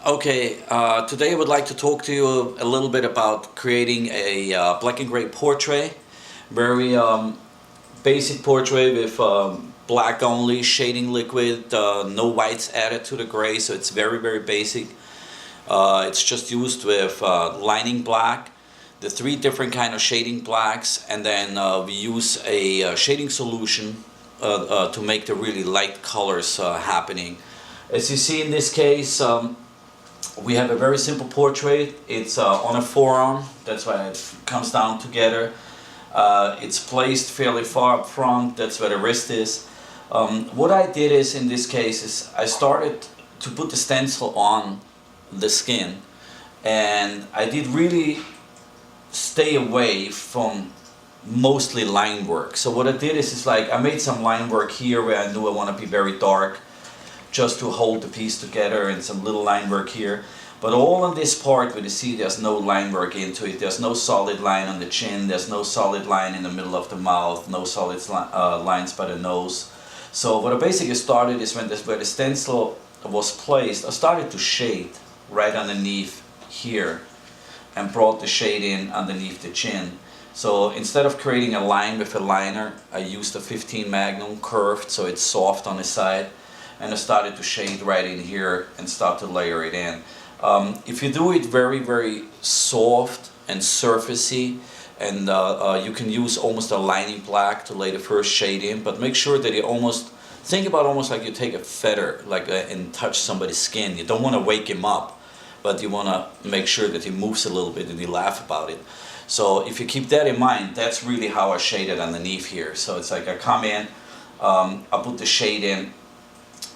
Okay, today I would like to talk to you a little bit about creating a black and gray portrait. Very basic portrait with black only, shading liquid, no whites added to the gray, so it's very basic. It's just used with lining black, the three different kind of shading blacks, and then we use a shading solution to make the really light colors happening. As you see in this case, we have a very simple portrait. It's on a forearm, that's why it comes down together. It's placed fairly far up front, that's where the wrist is. What I did is, in this case, is I started to put the stencil on the skin, and I did really stay away from mostly line work. So what I did is like I made some line work here where I knew I want to be very dark, just to hold the piece together, and some little line work here. But all on this part where you see there's no line work into it, there's no solid line on the chin, there's no solid line in the middle of the mouth, no solid lines by the nose. So what I basically started is where the stencil was placed, I started to shade right underneath here and brought the shade in underneath the chin. So instead of creating a line with a liner, I used a 15 Magnum curved so it's soft on the side. And I started to shade right in here and start to layer it in. If you do it very soft and surfacey, and you can use almost a lining black to lay the first shade in, but make sure that you think about almost like you take a feather and touch somebody's skin. You don't want to wake him up, but you want to make sure that he moves a little bit and you laugh about it. So if you keep that in mind, that's really how I shaded underneath here. So it's like I come in, I put the shade in,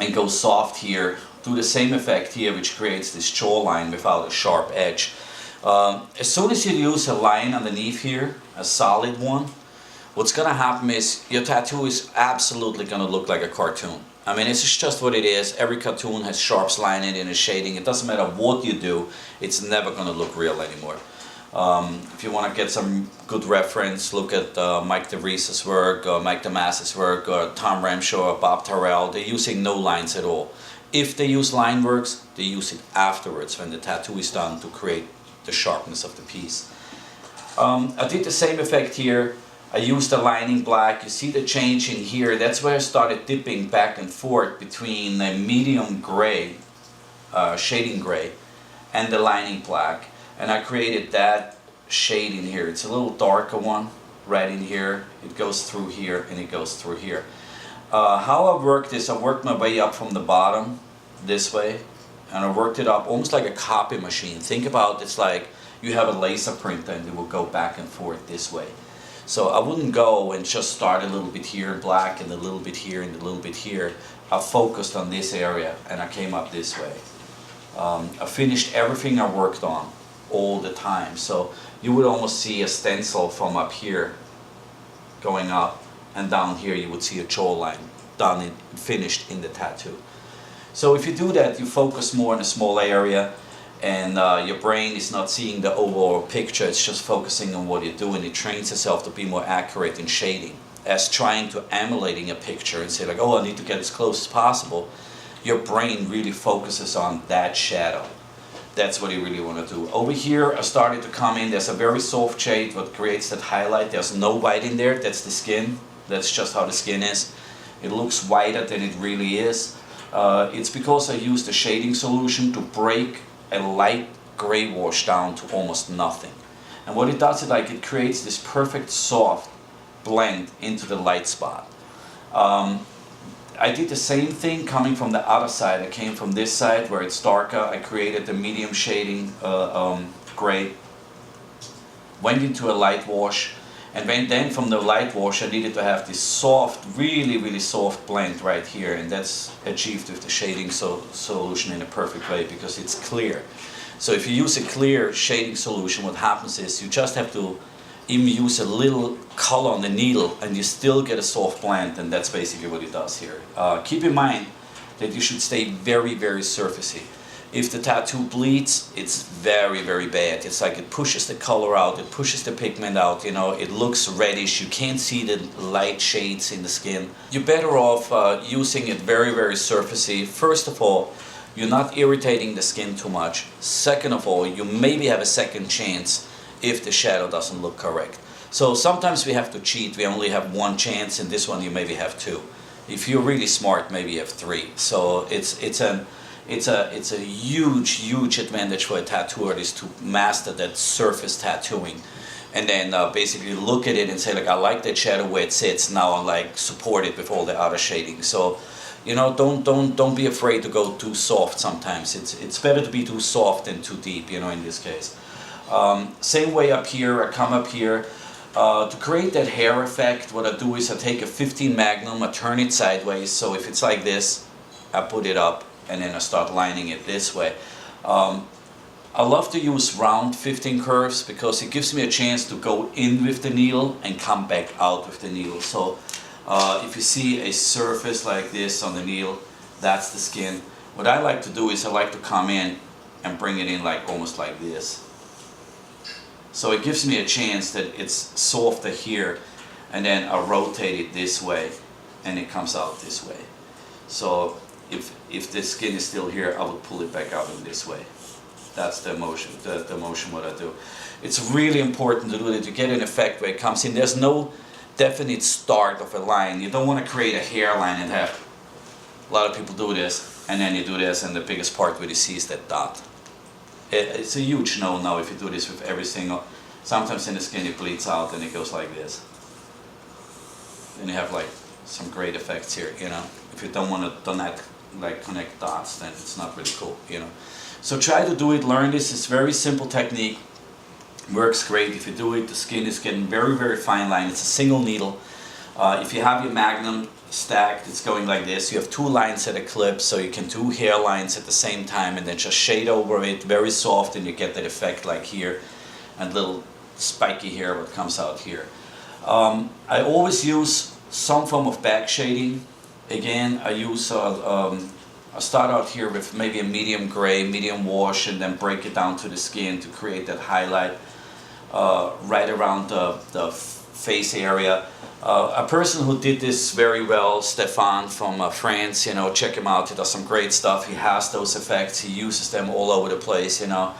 and go soft here, do the same effect here, which creates this jawline without a sharp edge. As soon as you use a line underneath here, a solid one, what's gonna happen is your tattoo is absolutely gonna look like a cartoon. I mean, it's just what it is. Every cartoon has sharps line in it and shading. It doesn't matter what you do, it's never gonna look real anymore. If you want to get some good reference, look at Mike DeVries' work, Mike DeMass's work, Tom Ramshaw, or Bob Terrell. They're using no lines at all. If they use line works, they use it afterwards when the tattoo is done to create the sharpness of the piece. I did the same effect here. I used the lining black. You see the change in here. That's where I started dipping back and forth between the medium gray, shading gray, and the lining black. And I created that shade in here. It's a little darker one right in here. It goes through here and it goes through here. How I worked this, I worked my way up from the bottom this way, and I worked it up almost like a copy machine. Think about it's like you have a laser printer and it will go back and forth this way. So I wouldn't go and just start a little bit here in black and a little bit here and a little bit here. I focused on this area and I came up this way. I finished everything I worked on all the time, so you would almost see a stencil from up here going up, and down here you would see a jawline done and finished in the tattoo. So if you do that, you focus more in a small area, and your brain is not seeing the overall picture, it's just focusing on what you're doing. It trains itself to be more accurate in shading, as trying to emulating a picture and say like, oh, I need to get as close as possible. Your brain really focuses on that shadow. That's what you really want to do. Over here, I started to come in. There's a very soft shade what creates that highlight. There's no white in there. That's the skin. That's just how the skin is. It looks whiter than it really is. It's because I used a shading solution to break a light gray wash down to almost nothing. And what it does is like it creates this perfect soft blend into the light spot. I did the same thing coming from the other side. I came from this side where it's darker. I created the medium shading gray, went into a light wash, and then from the light wash I needed to have this soft, really soft blend right here, and that's achieved with the shading solution in a perfect way because it's clear. So if you use a clear shading solution, what happens is you just have to even use a little color on the needle and you still get a soft blend, and that's basically what it does here. Keep in mind that you should stay very surfacey. If the tattoo bleeds, it's very bad. It's like it pushes the color out, it pushes the pigment out, you know, it looks reddish, you can't see the light shades in the skin. You're better off using it very surfacey. First of all, You're not irritating the skin too much. Second of all, you maybe have a second chance if the shadow doesn't look correct. So sometimes we have to cheat. We only have one chance, and this one you maybe have two. If you're really smart, maybe you have three. So it's a huge advantage for a tattoo artist to master that surface tattooing, and then basically look at it and say, like, I like that shadow where it sits. Now I like support it with all the outer shading. So, you know, don't be afraid to go too soft. Sometimes it's better to be too soft than too deep. You know, in this case. Same way up here. I come up here. To create that hair effect, what I do is I take a 15 Magnum, I turn it sideways, so if it's like this, I put it up, and then I start lining it this way. I love to use round 15 curves because it gives me a chance to go in with the needle and come back out with the needle. So if you see a surface like this on the needle, that's the skin. What I like to do is I like to come in and bring it in like almost like this. So it gives me a chance that it's softer here, and then I rotate it this way and it comes out this way. So if the skin is still here, I would pull it back out in this way. That's the motion, the motion what I do. It's really important to do it to get an effect where it comes in. There's no definite start of a line. You don't want to create a hairline and have, a lot of people do this, and then you do this, and the biggest part where you see is that dot. It's a huge no-no if you do this with every single. Sometimes in the skin it bleeds out and it goes like this. Then you have like some great effects here, you know. If you don't want to like connect dots, then it's not really cool, you know. So try to do it, learn this. It's a very simple technique. Works great. If you do it, the skin is getting very fine line. It's a single needle. If you have your Magnum stacked, it's going like this. You have two lines at a clip, so you can do hairlines at the same time and then just shade over it very soft, and you get that effect like here, and little spiky hair what comes out here. I always use some form of back shading. Again, I use I start out here with maybe a medium gray, medium wash, and then break it down to the skin to create that highlight right around the face area. A person who did this very well, Stefan from France, you know, check him out. He does some great stuff. He has those effects. He uses them all over the place, you know.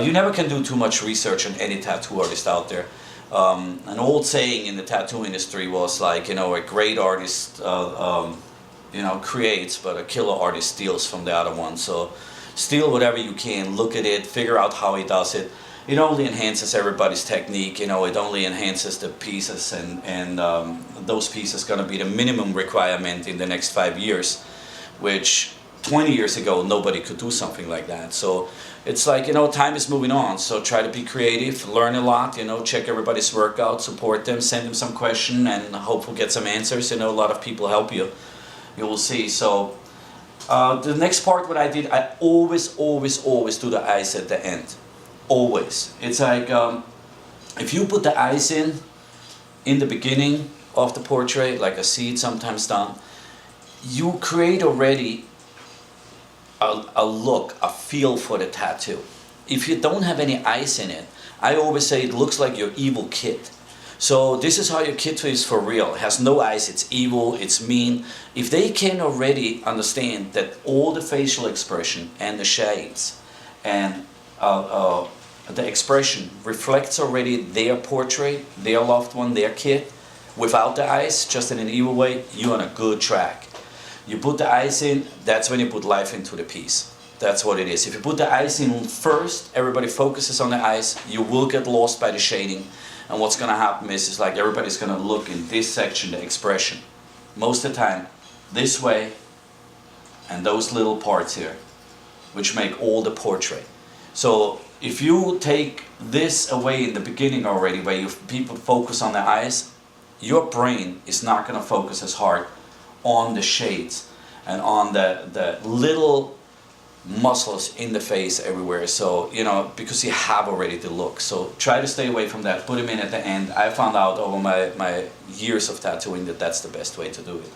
You never can do too much research on any tattoo artist out there. An old saying in the tattoo industry was like, you know, a great artist, you know, creates, but a killer artist steals from the other one. So steal whatever you can, look at it, figure out how he does it. It only enhances everybody's technique, you know, it only enhances the pieces, and those pieces going to be the minimum requirement in the next 5 years, which 20 years ago nobody could do something like that. So it's like, you know, time is moving on, so try to be creative, learn a lot, you know, check everybody's work out, support them, send them some question, and hopefully get some answers. You know, a lot of people help you, you will see. So the next part what I did, I always do the eyes at the end. Always. It's like if you put the eyes in the beginning of the portrait, like I see it sometimes done, you create already a look, a feel for the tattoo. If you don't have any eyes in it, I always say it looks like your evil kid. So this is how your kid is for real. It has no eyes, it's evil, it's mean. If they can already understand that all the facial expression and the shades and the expression reflects already their portrait, their loved one, their kid, without the eyes, just in an evil way, you're on a good track. You put the eyes in, that's when you put life into the piece. That's what it is. If you put the eyes in first, everybody focuses on the eyes, you will get lost by the shading. And what's going to happen is like everybody's going to look in this section, the expression. Most of the time, this way, and those little parts here, which make all the portrait. So if you take this away in the beginning already, where people focus on the eyes, your brain is not going to focus as hard on the shades and on the little muscles in the face everywhere. So, you know, because you have already the look. So try to stay away from that. Put them in at the end. I found out over my years of tattooing that that's the best way to do it.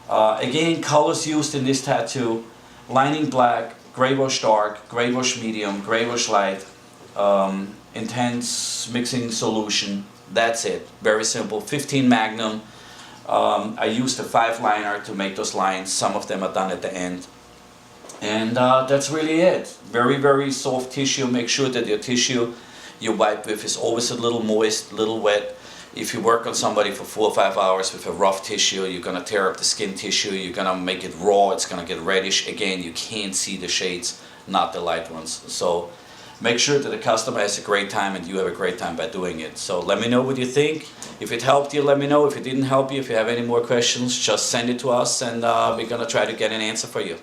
Again, colors used in this tattoo: lining black, gray wash dark, gray wash medium, gray wash light, intense mixing solution. That's it. Very simple. 15 Magnum. I used a 5 liner to make those lines. Some of them are done at the end. And that's really it. Very, very soft tissue. Make sure that your tissue you wipe with is always a little moist, a little wet. If you work on somebody for 4 or 5 hours with a rough tissue, you're gonna tear up the skin tissue, you're gonna make it raw, it's gonna get reddish. Again, you can't see the shades, not the light ones. So make sure that the customer has a great time and you have a great time by doing it. So let me know what you think. If it helped you, let me know. If it didn't help you, if you have any more questions, just send it to us and we're gonna try to get an answer for you.